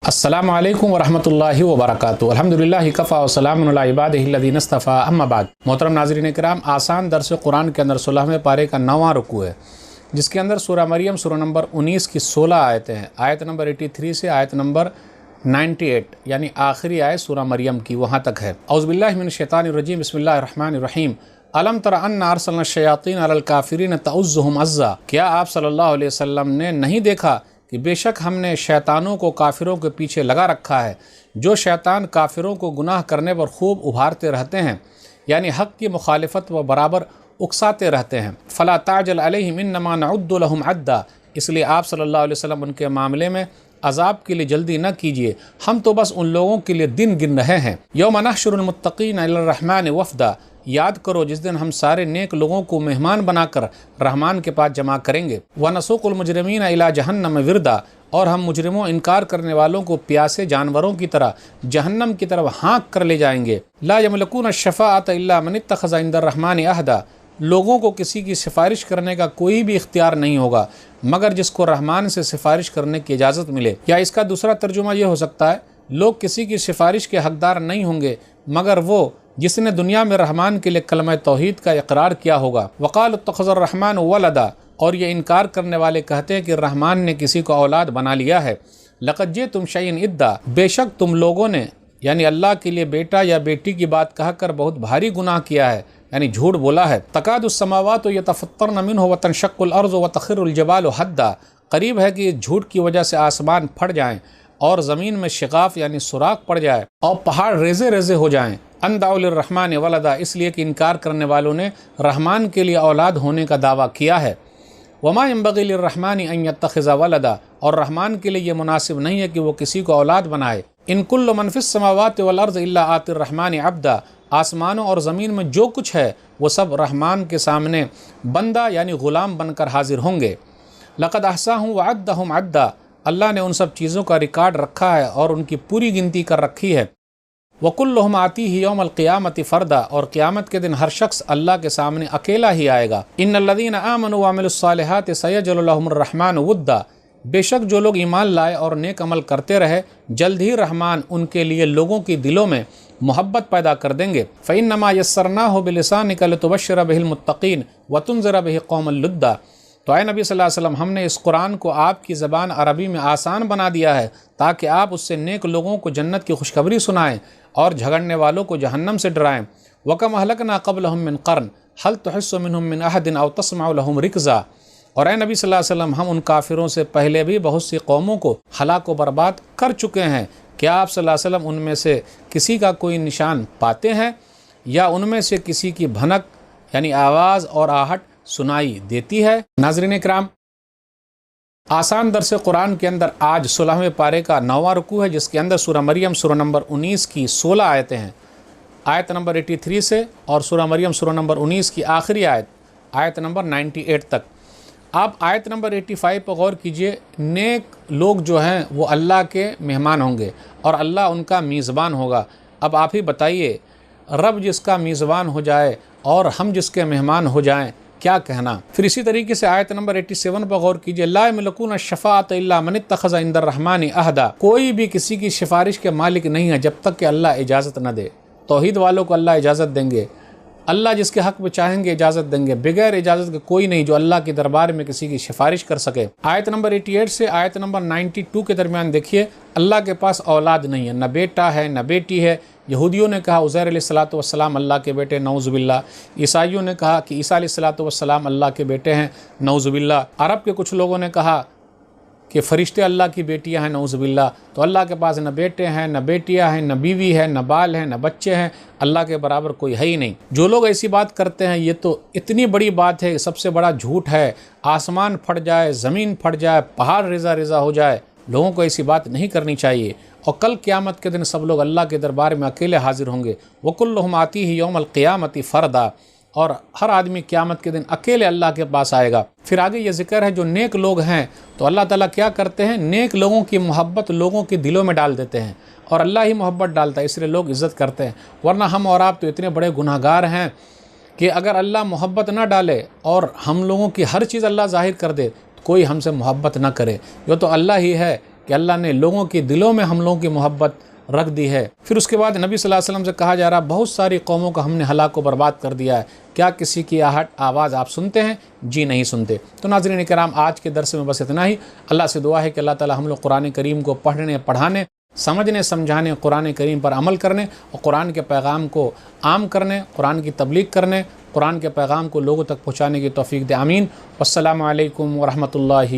अस्सलामु अलैकुम वरहमतुल्लाहि वबरकातुहू। अल्हम्दुलिल्लाहि कफ़ा व सलामुन अला इबादिहिल्लज़ीना इस्तफ़ा, अम्मा बाद। मोहतरम नाज़रीन किराम, आसान दर्स कुरान के अंदर 16वें पारे का 9वां रुकू है, जिसके अंदर सूरह मरियम सूरह नंबर 19 की 16 आयतें हैं। आयत नंबर 83 से आयत नंबर 98 यानी आखिरी आयत सूरह मरियम की वहाँ तक है। औज़ु बिल्लाहि मिनश शैतानिर रजीम, बिस्मिल्लाहिर रहमानिर रहीम। अलम तरा अन्ना अरसलना शयातीन अलल काफिरीन तउज़्ज़ुहुम अज़्ज़ा। क्या आप सल्लल्लाहु अलैहि वसल्लम ने नहीं देखा कि बेशक हमने शैतानों को काफिरों के पीछे लगा रखा है। जो शैतान काफिरों को गुनाह करने पर खूब उभारते रहते हैं, यानी हक़ की मुखालिफत व बराबर उकसाते रहते हैं। फ़ला ताजल अलैहिम इन्नमा नउद्दु लहुम अद्दा। इसलिए आप सल्लल्लाहु अलैहि वसल्लम उनके मामले में अजाब के लिए जल्दी न कीजिए, हम तो बस उन लोगों के लिए दिन गिन रहे हैं। यौम नहशुरुल मुत्तक़ीन इलर रहमान वफ़दा। याद करो जिस दिन हम सारे नेक लोगों को मेहमान बनाकर रहमान के पास जमा करेंगे। व नसूकुल मुजरिमीन इला जहन्नम विरदा। और हम मुजरिमों इनकार करने वालों को प्यासे जानवरों की तरह जहन्नम की तरफ हाँक कर ले जाएंगे। ला यमलकून शफ़ाअत इल्ला मन इत्तख़ज़ इंदर रहमान अहदा। लोगों को किसी की सिफारिश करने का कोई भी इख्तियार नहीं होगा मगर जिसको रहमान से सिफारिश करने की इजाज़त मिले। या इसका दूसरा तर्जुमा ये हो सकता है, लोग किसी की सिफारिश के हकदार नहीं होंगे मगर वो जिसने दुनिया में रहमान के लिए कलमा तौहीद का इकरार किया होगा। वक़ाल इत्तख़ज़र रहमान वलदा। और ये इनकार करने वाले कहते हैं कि रहमान ने किसी को औलाद बना लिया है। लक़द जिअ्तुम शैअन इद्दा। बेशक तुम लोगों ने यानी अल्लाह के लिए बेटा या बेटी की बात कहकर बहुत भारी गुनाह किया है, यानी झूठ बोला है। तकादुस समावातु यतफ़त्तरन मिन्हु व तनशक्कुल अर्ज़ु व तख़िरुल जिबालु हद्दा। करीब है कि इस झूठ की वजह से आसमान फट जाएं और ज़मीन में शिकाफ यानी सुराख पड़ जाए और पहाड़ रेज़े रेज़े हो जाएं। अन दाउ लिर्रहमान वलदा। इसलिए कि इनकार करने वालों ने रहमान के लिए औलाद होने का दावा किया है। वमा यंबग़ी लिर्रहमान अन यत्तख़िज़ वलदा। और रहमान के लिए ये मुनासिब नहीं है कि वो किसी को औलाद बनाए। इन कुल्लु मन फ़िस समावाति वल अर्ज़ इल्ला आतिर रहमान अब्दा। आसमानों और ज़मीन में जो कुछ है वो सब रहमान के सामने बंदा यानी ग़ुलाम बनकर हाजिर होंगे। लक़द अहसाहुम व अद्दहुम अद्दा। अल्लाह ने उन सब चीज़ों का रिकॉर्ड रखा है और उनकी पूरी गिनती कर रखी है। वकुल्लुहुम आतीही यौमल क़ियामति फ़र्दा। और क़यामत के दिन हर शख्स अल्लाह के सामने अकेला ही आएगा। इन्नल्लज़ीना आमनु व अमिलुस्सालिहाति सयजअलु लहुमुर रहमानु वुद्दा। बेशक जो लोग ईमान लाए और नेक अमल करते रहे, जल्द ही रहमान उनके लिए लोगों की दिलों में मोहब्बत पैदा कर देंगे। फ़इन्नमा यस्सरनाहु बिलिसानिका लितुबश्शिरा बिहिल मुत्तक़ीन व तुनज़िरा बिही क़ौमल लुद्दा। तो आए नबी सल्लल्लाहु अलैहि वसल्लम, हमने इस कुरान को आपकी ज़बान अरबी में आसान बना दिया है ताकि आप उससे नेक लोगों को जन्नत की खुशखबरी सुनाएं और झगड़ने वालों को जहन्नम से डराएं। वकम अहलकना क़ब्लहुम मिन क़र्न हल तुहिस्सु मिनहुम मिन अहदिन औ तस्मअु लहुम रिक्ज़ा। और ए नबी सल्लल्लाहु अलैहि वसल्लम, हम उन काफिरों से पहले भी बहुत सी कौमों को हलाक व बर्बाद कर चुके हैं। क्या आप सल्लल्लाहु अलैहि वसल्लम उनमें से किसी का कोई निशान पाते हैं या उनमें से किसी की भनक यानी आवाज़ और आहट सुनाई देती है? नाज़रीन इकराम, आसान दर्स कुरान के अंदर आज 16वें पारे का 9वां रुकू है, जिसके अंदर सूरह मरियम सूरह नंबर 19 की 16 आयतें हैं। आयत नंबर 83 से और सूरह मरियम सूरह नंबर 19 की आखिरी आयत आयत नंबर 98 तक। आप आयत नंबर 85 पर गौर कीजिए। नेक लोग जो हैं वो अल्लाह के मेहमान होंगे और अल्लाह उनका मेज़बान होगा। अब आप ही बताइए, रब जिसका मेज़बान हो जाए और हम जिसके मेहमान हो जाएं, क्या कहना। फिर इसी तरीके से आयत नंबर 87 पर गौर कीजिए। ला यमलकून शफ़ाअत इल्ला मन इत्तख़ज़ इंदर रहमान अहदा। कोई भी किसी की सिफारिश के मालिक नहीं है जब तक कि अल्लाह इजाज़त न दे। तौहीद वालों को अल्लाह इजाज़त देंगे, अल्लाह जिसके हक़ में चाहेंगे इजाज़त देंगे। बगैर इजाज़त के कोई नहीं जो अल्लाह के दरबार में किसी की सिफारिश कर सके। आयत नंबर 88 से आयत नंबर 92 के दरमियान देखिए, अल्लाह के पास औलाद नहीं है, न बेटा है न बेटी है। यहूदियों ने कहा उज़ैर अलैहिस्सलातु वस्सलाम अल्लाह के बेटे, नऊज़ुबिल्लाह। ईसाइयों ने कहा कि ईसा अलैहिस्सलातु वस्सलाम अल्लाह के बेटे हैं, नऊज़ुबिल्लाह। अरब के कुछ लोगों ने कहा कि फ़रिश्ते अल्लाह की बेटियां हैं, नऊज़ुबिल्लाह। तो अल्लाह के पास न बेटे हैं न बेटियां हैं, न बीवी है न बाल हैं न बच्चे हैं। अल्लाह के बराबर कोई है ही नहीं। जो लोग ऐसी बात करते हैं ये तो इतनी बड़ी बात है, सबसे बड़ा झूठ है। आसमान फट जाए, ज़मीन फट जाए, पहाड़ रेज़ा रेज़ा हो जाए, लोगों को ऐसी बात नहीं करनी चाहिए। और कल क़यामत के दिन सब लोग अल्लाह के दरबार में अकेले हाजिर होंगे। वकुल्लुहुम आतीही यौमल क़ियामति फ़र्दा। और हर आदमी क़यामत के दिन अकेले अल्लाह के पास आएगा। फिर आगे ये ज़िक्र है जो नेक लोग हैं तो अल्लाह ताला क्या करते हैं, नेक लोगों की मोहब्बत लोगों के दिलों में डाल देते हैं और अल्लाह ही मोहब्बत डालता है, इसलिए लोग इज़्ज़त करते हैं। वरना हम और आप तो इतने बड़े गुनहगार हैं कि अगर अल्लाह मोहब्बत ना डाले और हम लोगों की हर चीज़ अल्लाह ज़ाहिर कर दे, तो कोई हमसे मोहब्बत ना करे। यो तो अल्लाह ही है کہ اللہ نے لوگوں کے دلوں میں ہم لوگوں کی محبت رکھ دی ہے۔ پھر اس کے بعد نبی صلی اللہ علیہ وسلم سے کہا جا رہا بہت ساری قوموں کو ہم نے ہلاک و برباد کر دیا ہے، کیا کسی کی آہٹ آواز آپ سنتے ہیں؟ جی نہیں سنتے۔ تو ناظرین کرام، آج کے درس میں بس اتنا ہی۔ اللہ سے دعا ہے کہ اللہ تعالی ہم لوگ قرآن کریم کو پڑھنے، پڑھانے، سمجھنے، سمجھانے، قرآن کریم پر عمل کرنے اور قرآن کے پیغام کو عام کرنے، قرآن کی تبلیغ کرنے، قرآن کے پیغام کو لوگوں تک پہنچانے کی توفیق دے۔ آمین۔ والسلام علیکم ورحمۃ اللہ